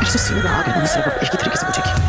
से सीन आगे नहीं सिर्फ एक ही तरीके से पूछेगी।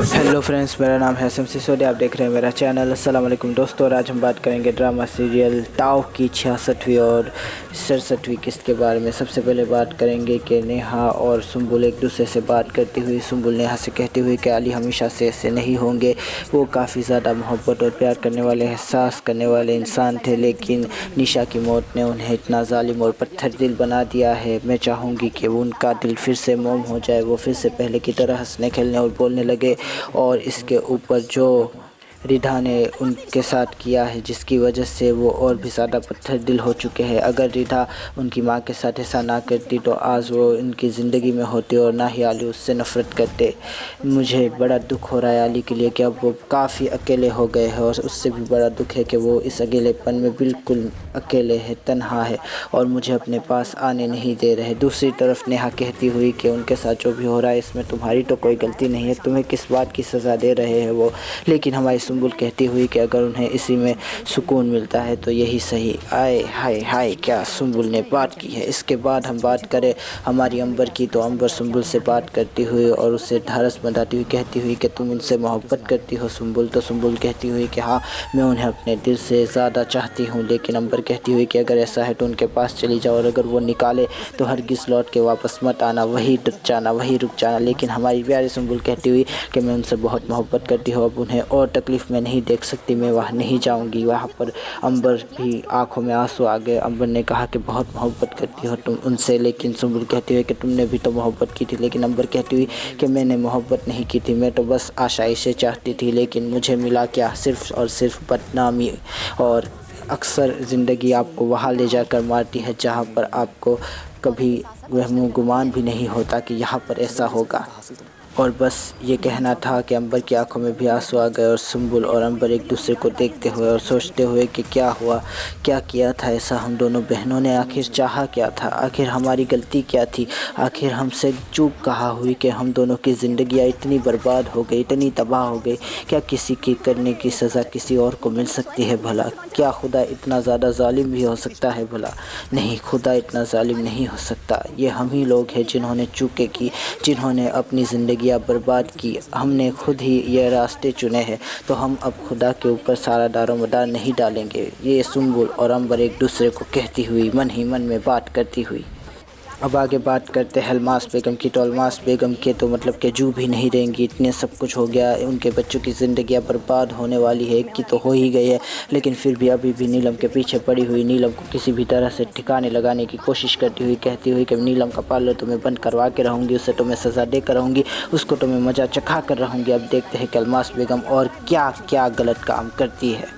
हेलो फ्रेंड्स, मेरा नाम है एसएम सिसोदिया, आप देख रहे हैं मेरा चैनल। अस्सलाम वालेकुम दोस्तों, और आज हम बात करेंगे ड्रामा सीरियल ताऊ की 66वीं और 67वीं किस्त के बारे में। सबसे पहले बात करेंगे कि नेहा और सुम्बुल एक दूसरे से बात करती हुई, सुम्बुल नेहा से कहती हुई कि अली हमेशा से ऐसे नहीं होंगे। वो काफ़ी ज़्यादा मोहब्बत और प्यार करने वाले, एहसास करने वाले इंसान थे, लेकिन निशा की मौत ने उन्हें इतना जालिम और पत्थर दिल बना दिया है। मैं चाहूँगी कि उनका दिल फिर से मोम हो जाए, वो फिर से पहले की तरह हंसने खेलने और बोलने लगे। और इसके ऊपर जो रिधा ने उनके साथ किया है, जिसकी वजह से वो और भी ज़्यादा पत्थर दिल हो चुके हैं। अगर रिधा उनकी माँ के साथ ऐसा ना करती तो आज वो उनकी ज़िंदगी में होती और ना ही अली उससे नफ़रत करते। मुझे बड़ा दुख हो रहा है अली के लिए कि अब वो काफ़ी अकेले हो गए हैं, और उससे भी बड़ा दुख है कि वो इस अकेलेपन में बिल्कुल अकेले है, तन्हा है और मुझे अपने पास आने नहीं दे रहे। दूसरी तरफ नेहा कहती हुई कि उनके साथ जो भी हो रहा है इसमें तुम्हारी तो कोई गलती नहीं है, तुम्हें किस बात की सज़ा दे रहे हैं वो। लेकिन हमारी सुम्बुल कहती हुई कि अगर उन्हें इसी में सुकून मिलता है तो यही सही। आए हाय हाय, क्या सुम्बुल ने बात की है। इसके बाद हम बात करें हमारी अंबर की, तो अंबर सुम्बुल से बात करती हुई और उसे ढारस बंधाती हुई कहती हुई कि तुम उनसे मोहब्बत करती हो सुम्बुल। तो सुम्बुल कहती हुई कि हाँ, मैं उन्हें अपने दिल से ज़्यादा चाहती हूँ। लेकिन अंबर कहती हुई कि अगर ऐसा है तो उनके पास चली जाओ, और अगर वो निकाले तो हरगिज़ लौट के वापस मत आना, वही रुक जाना, वही रुक जाना। लेकिन हमारी प्यारी सुम्बुल कहती हुई कि मैं उनसे बहुत मोहब्बत करती हूँ, अब उन्हें और तकलीफ़ में नहीं देख सकती, मैं वहाँ नहीं जाऊँगी। वहाँ पर अंबर भी आंखों में आंसू आ गए। अंबर ने कहा कि बहुत मोहब्बत करती हो तुम उनसे, लेकिन सुम्बुल कहती हुई कि तुमने भी तो मोहब्बत की थी। लेकिन अंबर कहती हुई कि मैंने मोहब्बत नहीं की थी, मैं तो बस आशाई से चाहती थी, लेकिन मुझे मिला क्या, सिर्फ़ और सिर्फ बदनामी। और अक्सर ज़िंदगी आपको वहाँ ले जाकर मारती है जहाँ पर आपको कभी वहमो गुमान भी नहीं होता कि यहाँ पर ऐसा होगा। और बस ये कहना था कि अंबर की आंखों में भी आंसू आ गए, और सुम्बुल और अंबर एक दूसरे को देखते हुए और सोचते हुए कि क्या हुआ, क्या किया था ऐसा हम दोनों बहनों ने, आखिर चाहा क्या था, आखिर हमारी गलती क्या थी, आखिर हमसे चूक कहाँ हुई कि हम दोनों की ज़िंदगियाँ इतनी बर्बाद हो गई, इतनी तबाह हो गई। क्या किसी की करने की सज़ा किसी और को मिल सकती है भला? क्या खुदा इतना ज़्यादा जालिम भी हो सकता है भला? नहीं, खुदा इतना जालिम नहीं हो सकता। ये हम ही लोग हैं जिन्होंने चूकें की, जिन्होंने अपनी ज़िंदगी बर्बाद की। हमने खुद ही ये रास्ते चुने हैं, तो हम अब खुदा के ऊपर सारा दारोमदार नहीं डालेंगे। ये सुम्बुल और अंबर एक दूसरे को कहती हुई मन ही मन में बात करती हुई। अब आगे बात करते हैं अलमास बेगम की। तो अलमास बेगम के तो मतलब कि जू भी नहीं रहेंगी, इतने सब कुछ हो गया, उनके बच्चों की ज़िंदगियां बर्बाद होने वाली है, एक की तो हो ही गई है, लेकिन फिर भी अभी भी नीलम के पीछे पड़ी हुई, नीलम को किसी भी तरह से ठिकाने लगाने की कोशिश करती हुई कहती हुई कि नीलम का पार्लर तो मैं बंद करवा के रहूँगी, उसे तो मैं सज़ा देकर रहूँगी, उसको तो मैं मज़ा चखा कर रहूँगी। अब देखते हैं कि अलमास बेगम और क्या क्या गलत काम करती है।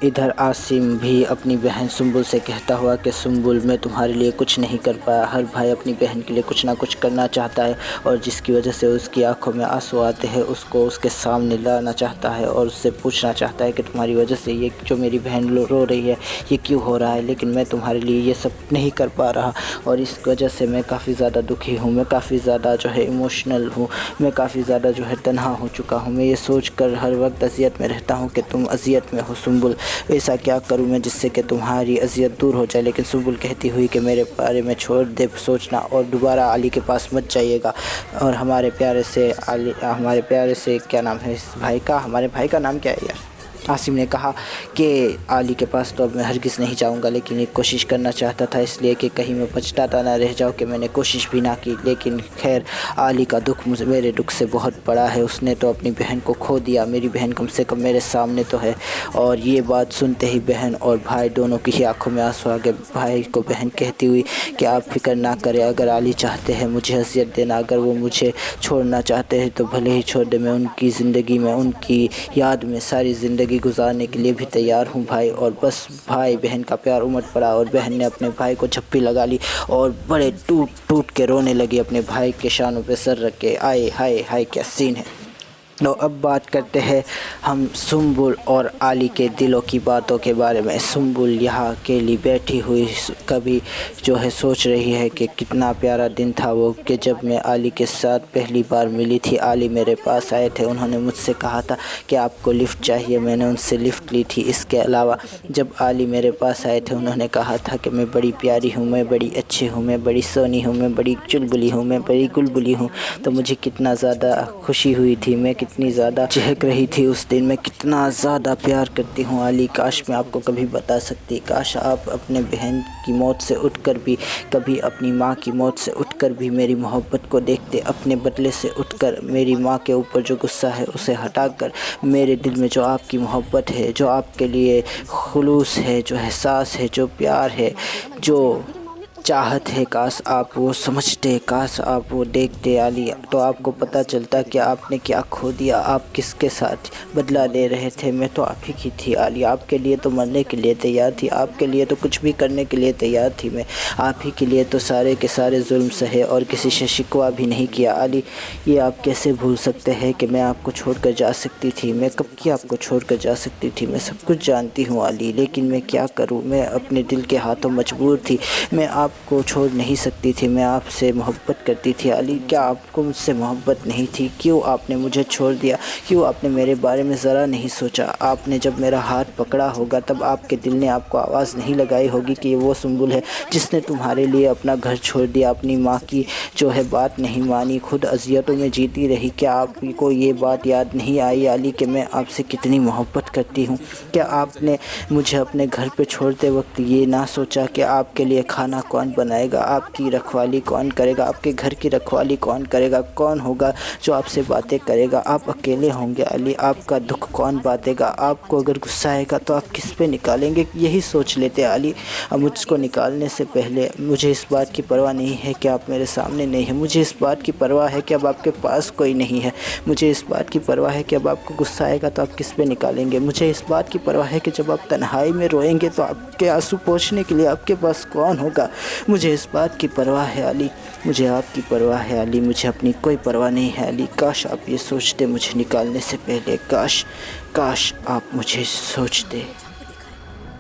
इधर आसिम भी अपनी बहन सुम्बुल से कहता हुआ कि सुम्बुल, मैं तुम्हारे लिए कुछ नहीं कर पाया। हर भाई अपनी बहन के लिए कुछ ना कुछ करना चाहता है, और जिसकी वजह से उसकी आंखों में आंसू आते हैं, उसको उसके सामने लाना चाहता है और उससे पूछना चाहता है कि तुम्हारी वजह से ये जो मेरी बहन रो रही है ये क्यों हो रहा है, लेकिन मैं तुम्हारे लिए ये सब नहीं कर पा रहा, और इस वजह से मैं काफ़ी ज़्यादा दुखी हूँ, मैं काफ़ी ज़्यादा जो है इमोशनल हूँ, मैं काफ़ी ज़्यादा जो है तन्हा हो चुका हूँ। मैं ये सोच कर हर वक्त अज़ियत में रहता हूँ कि तुम अज़ियत में हो सुम्बुल, ऐसा क्या करूं मैं जिससे कि तुम्हारी अज़ियत दूर हो जाए। लेकिन सुम्बुल कहती हुई कि मेरे बारे में छोड़ दे सोचना, और दोबारा अली के पास मत जाइएगा। और हमारे प्यारे से क्या नाम है इस भाई का, हमारे भाई का नाम क्या है यार, आसिम ने कहा कि अली के पास तो अब मैं हरगिज़ नहीं जाऊंगा, लेकिन एक कोशिश करना चाहता था, इसलिए कि कहीं मैं पछताता ना रह जाऊं कि मैंने कोशिश भी ना की। लेकिन खैर, अली का दुख मेरे दुख से बहुत बड़ा है, उसने तो अपनी बहन को खो दिया, मेरी बहन कम से कम मेरे सामने तो है। और ये बात सुनते ही बहन और भाई दोनों की ही आंखों में आंसू आ गए। भाई को बहन कहती हुई कि आप फिक्र ना करें, अगर अली चाहते हैं मुझे अज़ियत देना, अगर वो मुझे छोड़ना चाहते हैं तो भले ही छोड़ दे, मैं उनकी ज़िंदगी में, उनकी याद में सारी ज़िंदगी गुजारने के लिए भी तैयार हूँ भाई। और बस भाई बहन का प्यार उमड़ पड़ा, और बहन ने अपने भाई को झप्पी लगा ली और बड़े टूट टूट के रोने लगी, अपने भाई के शानों पे सर रख के। आए हाय हाय, क्या सीन है। तो अब बात करते हैं हम सुम्बुल और आली के दिलों की बातों के बारे में। सुम्बुल यहाँ अकेली बैठी हुई कभी जो है सोच रही है कि कितना प्यारा दिन था वो, कि जब मैं आली के साथ पहली बार मिली थी। आली मेरे पास आए थे, उन्होंने मुझसे कहा था कि आपको लिफ़्ट चाहिए, मैंने उनसे लिफ़्ट ली थी। इसके अलावा जब आली मेरे पास आए थे उन्होंने कहा था कि मैं बड़ी प्यारी हूँ, मैं बड़ी अच्छी हूँ, मैं बड़ी सोनी हूँ, मैं बड़ी चुलबुली हूँ, मैं बड़ी गुलबुली हूँ। तो मुझे कितना ज़्यादा खुशी हुई थी, मैं कितनी ज़्यादा चहक रही थी उस दिन, मैं कितना ज़्यादा प्यार करती हूँ आली। काश मैं आपको कभी बता सकती, काश आप अपने बहन की मौत से उठकर भी, कभी अपनी माँ की मौत से उठकर भी मेरी मोहब्बत को देखते, अपने बदले से उठकर मेरी माँ के ऊपर जो गुस्सा है उसे हटाकर मेरे दिल में जो आपकी मोहब्बत है, जो आपके लिए खुलूस है, जो एहसास है, जो प्यार है, जो चाहत है, काश आप वो समझते, काश आप वो देखते आली, तो आपको पता चलता कि आपने क्या खो दिया, आप किसके साथ बदला ले रहे थे। मैं तो आप ही की थी आली, आपके लिए तो मरने के लिए तैयार थी, आपके लिए तो कुछ भी करने के लिए तैयार थी मैं, आप ही के लिए तो सारे के सारे जुल्म सहे और किसी से शिकवा भी नहीं किया आली। ये आप कैसे भूल सकते हैं कि मैं आपको छोड़कर जा सकती थी, मैं कब की आपको छोड़कर जा सकती थी, मैं सब कुछ जानती हूँ आली, लेकिन मैं क्या करूँ, मैं अपने दिल के हाथों मजबूर थी, मैं आपको छोड़ नहीं सकती थी, मैं आपसे मोहब्बत करती थी आली। क्या आपको मुझसे मोहब्बत नहीं थी? क्यों आपने मुझे छोड़ दिया? क्यों आपने मेरे बारे में ज़रा नहीं सोचा? आपने जब मेरा हाथ पकड़ा होगा तब आपके दिल ने आपको आवाज़ नहीं लगाई होगी कि ये वो सुम्बुल है जिसने तुम्हारे लिए अपना घर छोड़ दिया, अपनी माँ की जो है बात नहीं मानी, खुद अज़ियतों में जीती रही। क्या आपको ये बात याद नहीं आई आली कि मैं आपसे कितनी मोहब्बत करती हूँ? क्या आपने मुझे अपने घर पे छोड़ते वक्त ये ना सोचा कि आपके लिए खाना कौन बनाएगा, आपकी रखवाली कौन करेगा, आपके घर की रखवाली कौन करेगा, कौन होगा जो आपसे बातें करेगा? आप अकेले होंगे अली, आपका दुख कौन बांटेगा? आपको अगर गुस्सा आएगा तो आप किस पे निकालेंगे? यही सोच लेते अली। अब मुझको निकालने से पहले मुझे इस बात की परवाह नहीं है कि आप मेरे सामने नहीं हैं, मुझे इस बात की परवाह है कि अब आपके पास कोई नहीं है, मुझे इस बात की परवाह है कि अब आपको गुस्सा आएगा तो आप किस पे निकालेंगे, मुझे इस बात की परवाह है कि जब आप तन्हाई में रोएंगे तो आपके आंसू पोंछने के लिए आपके पास कौन होगा। मुझे इस बात की परवाह है अली, मुझे आपकी परवाह है अली, मुझे अपनी कोई परवाह नहीं है अली। काश आप ये सोचते मुझे निकालने से पहले, काश आप मुझे सोचते।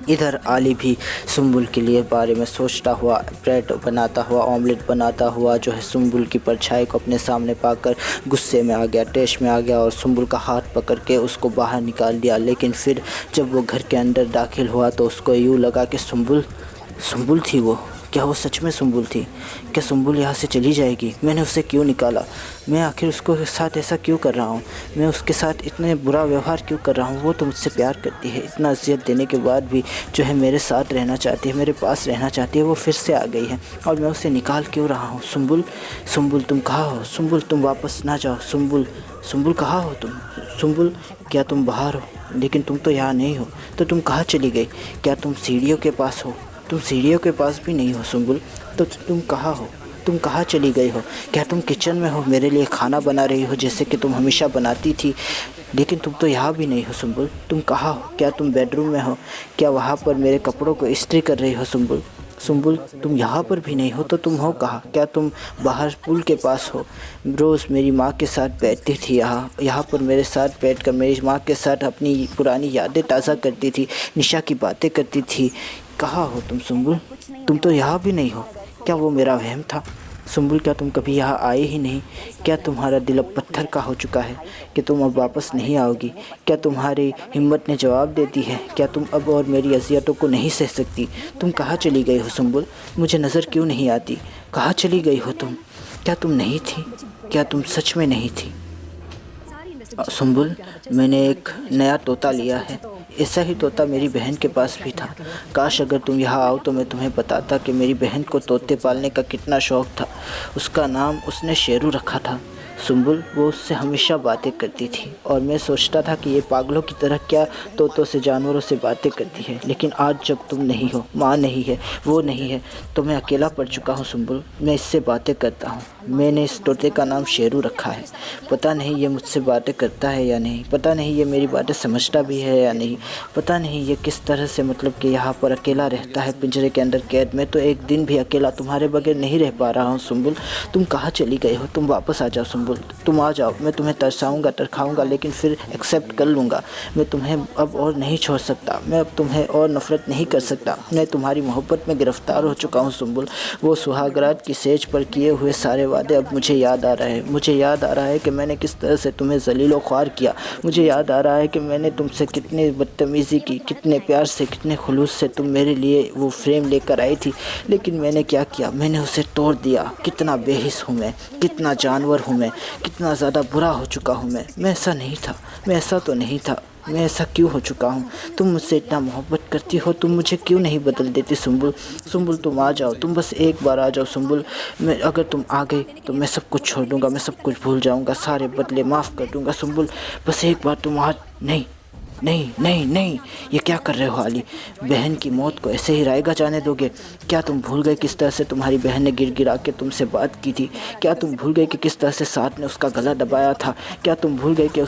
इधर आली भी सुम्बुल के लिए बारे में सोचता हुआ, ब्रेड बनाता हुआ, ऑमलेट बनाता हुआ जो है सुम्बुल की परछाई को अपने सामने पाकर गुस्से में आ गया, टेश में आ गया और सुम्बुल का हाथ पकड़ के उसको बाहर निकाल दिया। लेकिन फिर जब वो घर के अंदर दाखिल हुआ तो उसको यूँ लगा कि सुम्बुल थी वो। क्या वो सच में सुम्बुल थी? क्या सुम्बुल यहाँ से चली जाएगी? मैंने उसे क्यों निकाला? मैं आखिर उसको साथ ऐसा क्यों कर रहा हूँ? मैं उसके साथ इतने बुरा व्यवहार क्यों कर रहा हूँ? वो तो मुझसे प्यार करती है, इतना अज़ियत देने के बाद भी जो है मेरे साथ रहना चाहती है, मेरे पास रहना चाहती है, वो फिर से आ गई है और मैं उसे निकाल क्यों रहा हूँ? सुम्बुल तुम कहाँ हो? सुम्बुल तुम वापस ना जाओ। सुम्बुल कहाँ हो तुम? सुम्बुल क्या तुम बाहर हो? लेकिन तुम तो यहाँ नहीं हो, तो तुम कहाँ चली गई? क्या तुम सीढ़ियों के पास हो? तुम सीढ़ियों के पास भी नहीं हो सुम्बुल, तो तुम कहाँ हो? तुम कहाँ चली गई हो? क्या तुम किचन में हो, मेरे लिए खाना बना रही हो जैसे कि तुम हमेशा बनाती थी? लेकिन तुम तो यहाँ भी नहीं हो सुम्बुल, तुम कहाँ हो? क्या तुम बेडरूम में हो? क्या वहाँ पर मेरे कपड़ों को इस्त्री कर रही हो सुम्बुल तुम यहाँ पर भी नहीं हो, तो तुम हो कहाँ? क्या तुम बाहर पुल के पास हो? रोज़ मेरी माँ के साथ बैठती थी, यहाँ पर मेरे साथ बैठकर मेरी माँ के साथ अपनी पुरानी यादें ताज़ा करती थी, निशा की बातें करती थी। कहाँ हो तुम सुम्बुल? तुम तो यहाँ भी नहीं हो। क्या वो मेरा वहम था? सुम्बुल क्या तुम कभी यहाँ आए ही नहीं? क्या तुम्हारा दिल अब पत्थर का हो चुका है कि तुम अब वापस नहीं आओगी? क्या तुम्हारी हिम्मत ने जवाब दे दी है? क्या तुम अब और मेरी अज़ियतों को नहीं सह सकती? तुम कहाँ चली गई हो सुम्बुल? मुझे नज़र क्यों नहीं आती? कहाँ चली गई हो तुम? क्या तुम नहीं थी? क्या तुम सच में नहीं थी? सुम्बुल मैंने एक नया तोता लिया है, ऐसा ही तोता मेरी बहन के पास भी था। काश अगर तुम यहाँ आओ तो मैं तुम्हें बताता कि मेरी बहन को तोते पालने का कितना शौक़ था। उसका नाम उसने शेरू रखा था। सुम्बुल वो उससे हमेशा बातें करती थी और मैं सोचता था कि ये पागलों की तरह क्या तोतों से, जानवरों से बातें करती है। लेकिन आज जब तुम नहीं हो, माँ नहीं है, वो नहीं है, तो मैं अकेला पड़ चुका हूँ सुम्बुल। मैं इससे बातें करता हूँ। मैंने इस तोते का नाम शेरू रखा है। पता नहीं ये मुझसे बातें करता है या नहीं, पता नहीं ये मेरी बातें समझता भी है या नहीं, पता नहीं ये किस तरह से मतलब कि यहाँ पर अकेला रहता है पिंजरे के अंदर कैद। में तो एक दिन भी अकेला तुम्हारे बगैर नहीं रह पा रहा हूँ सुम्बुल। तुम कहाँ चली गई हो? तुम वापस आ जाओ सुम्बुल। सुम्बुल, तुम आ जाओ, मैं तुम्हें तरसाऊंगा, तरखाऊंगा, लेकिन फिर एक्सेप्ट कर लूँगा। मैं तुम्हें अब और नहीं छोड़ सकता, मैं अब तुम्हें और नफ़रत नहीं कर सकता। मैं तुम्हारी मोहब्बत में गिरफ़्तार हो चुका हूँ सुम्बुल। वो सुहागरात की सेज पर किए हुए सारे वादे अब मुझे याद आ रहे हैं। मुझे याद आ रहा है कि मैंने किस तरह से तुम्हें ज़लील व ख्वार किया। मुझे याद आ रहा है कि मैंने तुमसे कितनी बदतमीज़ी की, कितने प्यार से, कितने खुलूस से तुम मेरे लिए वो फ्रेम लेकर आई थी, लेकिन मैंने क्या किया, मैंने उसे तोड़ दिया। कितना बेहिस हूँ मैं, कितना जानवर हूँ मैं, कितना ज़्यादा बुरा हो चुका हूँ मैं ऐसा नहीं था, मैं ऐसा तो नहीं था, मैं ऐसा क्यों हो चुका हूँ। तुम मुझसे इतना मोहब्बत करती हो, तुम मुझे क्यों नहीं बदल देती सुम्बुल। सुम्बुल तुम आ जाओ, तुम बस एक बार आ जाओ सुम्बुल। मैं अगर तुम आ गई तो मैं सब कुछ छोड़ दूँगा, मैं सब कुछ भूल जाऊँगा, सारे बदले माफ़ कर दूँगा सुम्बुल। बस एक बार तुम आ। नहीं नहीं नहीं नहीं, ये क्या कर रहे हो आली? बहन की मौत को ऐसे ही रायगा जाने दोगे? क्या तुम भूल गए किस तरह से तुम्हारी बहन ने गिरा के तुमसे बात की थी? क्या तुम भूल गए कि किस तरह से साथ ने उसका गला दबाया था? क्या तुम भूल गए कि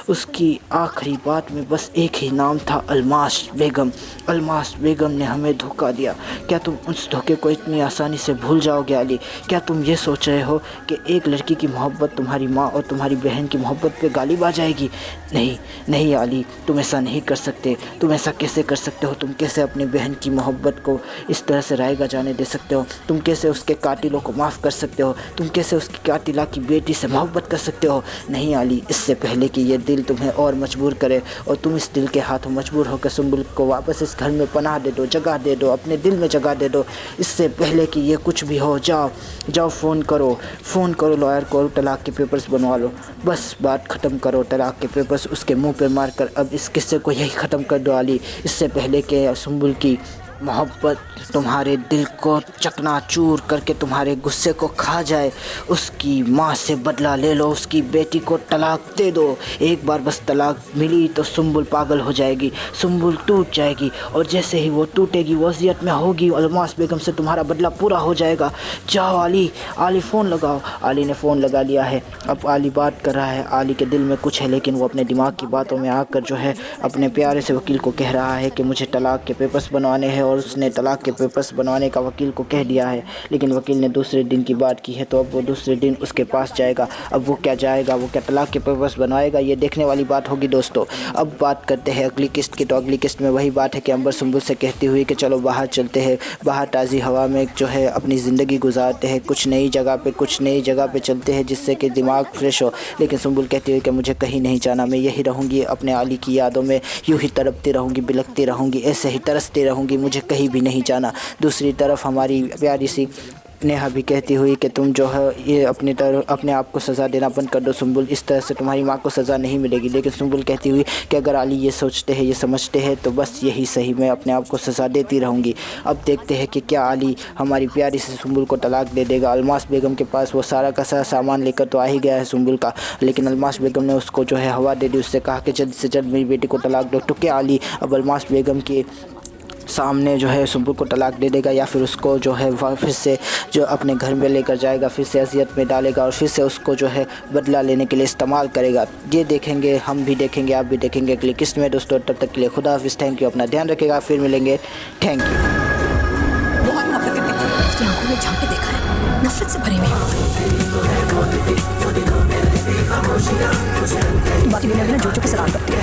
उसकी आखिरी बात में बस एक ही नाम था, अलमास बेगम। अलमास बेगम ने हमें धोखा दिया। क्या तुम उस धोखे को इतनी आसानी से भूल जाओगे आली? क्या तुम ये सोच रहे हो कि एक लड़की की मोहब्बत तुम्हारी माँ और तुम्हारी बहन की मोहब्बत पे गालिब आ जाएगी? नहीं नहीं आली, तुम ऐसा नहीं कर सकते। तुम ऐसा कैसे कर सकते हो? तुम कैसे अपनी बहन की मोहब्बत को इस तरह से रायगा जाने दे सकते हो? तुम कैसे उसके कातिलों को माफ़ कर सकते हो? तुम कैसे उसकी कातिला की बेटी से मोहब्बत कर सकते हो? नहीं आली, इससे पहले कि ये दिल तुम्हें और मजबूर करे और तुम इस दिल के हाथों मजबूर होकर सुम्बुल को वापस इस घर में पनाह दे दो, जगह दे दो, अपने दिल में जगह दे दो। इससे पहले कि ये कुछ भी हो, जाओ फ़ोन करो लॉयर को, तलाक के पेपर्स बनवा लो। बस बात ख़त्म करो, तलाक के पेपर्स उसके मुंह पे मार कर अब इस किस्से को यही ख़त्म कर दो आली। इससे पहले कि सुम्बुल की मोहब्बत तुम्हारे दिल को चकनाचूर करके तुम्हारे गुस्से को खा जाए। उसकी माँ से बदला ले लो, उसकी बेटी को तलाक दे दो। एक बार बस तलाक मिली तो सुम्बुल पागल हो जाएगी, सुम्बुल टूट जाएगी, और जैसे ही वो टूटेगी वो अज़ियत में होगी। अलमास बेगम से तुम्हारा बदला पूरा हो जाएगा। जाओ आली फ़ोन लगाओ। आली ने फ़ोन लगा लिया है। अब आली बात कर रहा है। आली के दिल में कुछ है, लेकिन वो अपने दिमाग की बातों में आकर जो है अपने प्यारे से वकील को कह रहा है कि मुझे तलाक के पेपर्स बनवाने हैं, और उसने तलाक के पेपर्स बनवाने का वकील को कह दिया है। लेकिन वकील ने दूसरे दिन की बात की है, तो अब वो दूसरे दिन उसके पास जाएगा। अब वो क्या जाएगा, वो क्या तलाक के पेपर्स बनवाएगा, ये देखने वाली बात होगी दोस्तों। अब बात करते हैं अगली किस्त की। तो अगली किस्त में वही बात है कि अंबर सुम्बुल से कहती हुई कि चलो बाहर चलते हैं, बाहर ताज़ी हवा में जो है अपनी ज़िंदगी गुजारते हैं, कुछ नई जगह पे चलते हैं जिससे कि दिमाग फ्रेश हो। लेकिन सुम्बुल कहती हुई कि मुझे कहीं नहीं जाना, मैं यही रहूँगी अपने आली की यादों में, यूँ ही तड़पती रहूँगी, बिलखती रहूँगी, ऐसे ही तरसती रहूँगी, मुझे कहीं भी नहीं जाना। दूसरी तरफ हमारी प्यारी सी नेहा भी कहती हुई कि तुम जो है ये अपने आप को सज़ा देना बंद कर दो सुम्बुल, इस तरह से तुम्हारी माँ को सज़ा नहीं मिलेगी। लेकिन सुम्बुल कहती हुई कि अगर आली ये सोचते हैं, ये समझते हैं, तो बस यही सही, मैं अपने आप को सज़ा देती रहूँगी। अब देखते हैं कि क्या आली हमारी प्यारी सी सुम्बुल को तलाक दे देगा। अलमास बेगम के पास वो सारा का सारा सामान लेकर तो आ ही गया है सुम्बुल का, लेकिन अलमास बेगम ने उसको जो है हवा दे दी, उससे कहा कि जल्द से जल्द मेरी बेटी को तलाक दो। तो क्या आली अब अलमास बेगम के सामने जो है सुम्बुल को तलाक दे देगा, या फिर उसको जो है फिर से जो अपने घर में लेकर जाएगा, फिर से अज़ियत में डालेगा और फिर से उसको जो है बदला लेने के लिए इस्तेमाल करेगा? ये देखेंगे, हम भी देखेंगे, आप भी देखेंगे अगली किस्त में दोस्तों। तब तक के लिए खुदा हाफिज़, थैंक यू, अपना ध्यान रखिएगा, फिर मिलेंगे, थैंक यू। बहुत मोहब्बत करती हूँ, उसकी आंखों में झांक के देखा है, नफरत से भरी हुई। बाकी दुनिया में ना जो जो के सलाम करती है।